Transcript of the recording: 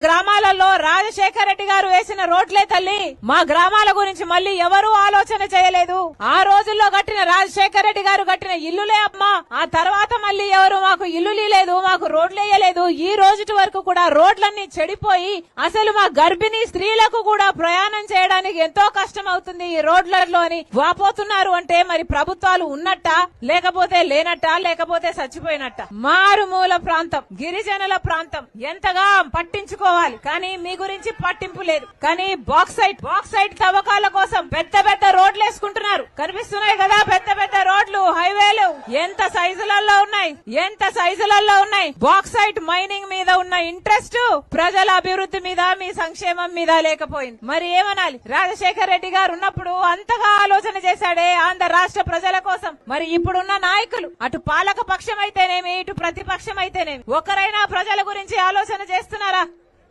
గ్రామాలలో రాజశేఖర రెడ్డి గారు వేసిన రోడ్లే తల్లి. మా గ్రామాల గురించి మళ్ళీ ఎవరూ ఆలోచన చేయలేదు. ఆ రోజుల్లో కట్టిన రాజశేఖర రెడ్డి గారు కట్టిన ఇల్లులే అమ్మా. ఆ తర్వాత మళ్ళీ ఎవరు మాకు ఇల్లు లేదు, మాకు రోడ్లు వేయలేదు. ఈ రోజు వరకు కూడా రోడ్లన్నీ చెడిపోయి అసలు మా గర్భిణీ స్త్రీలకు కూడా ప్రయాణం చేయడానికి ఎంతో కష్టం అవుతుంది ఈ రోడ్లలో అని వాపోతున్నారు. అంటే మరి ప్రభుత్వాలు ఉన్నట్ట, లేకపోతే లేనట్ట, లేకపోతే చచ్చిపోయినట్ట. మారుమూల ప్రాంతం, గిరిజనుల ప్రాంతం ఎంతగా పట్టించుకోవాలి, కానీ మీ గురించి పట్టింపు లేదు. కానీ బాక్సైట్ తవ్వకాల కోసం పెద్ద పెద్ద రోడ్లు వేసుకుంటున్నారు. కనిపిస్తున్నాయి కదా పెద్ద పెద్ద రోడ్లు, హైవేలు ఎంత సైజులలో ఉన్నాయి. బాక్సైట్ మైనింగ్ మీద ఉన్న ఇంట్రెస్ట్ ప్రజల అభివృద్ధి మీద, మీ సంక్షేమం మీద లేకపోయింది. మరి ఏమనాలి? రాజశేఖర రెడ్డి గారు ఉన్నప్పుడు అంతగా ఆలోచన చేశాడే ఆంధ్ర రాష్ట్ర ప్రజల కోసం. మరి ఇప్పుడున్న నాయకులు అటు పాలక పక్షం అయితేనేమి, ఇటు ప్రతిపక్షం అయితేనేమి, ఒకరైనా ప్రజల గురించి ఆలోచన చేస్తున్నారా?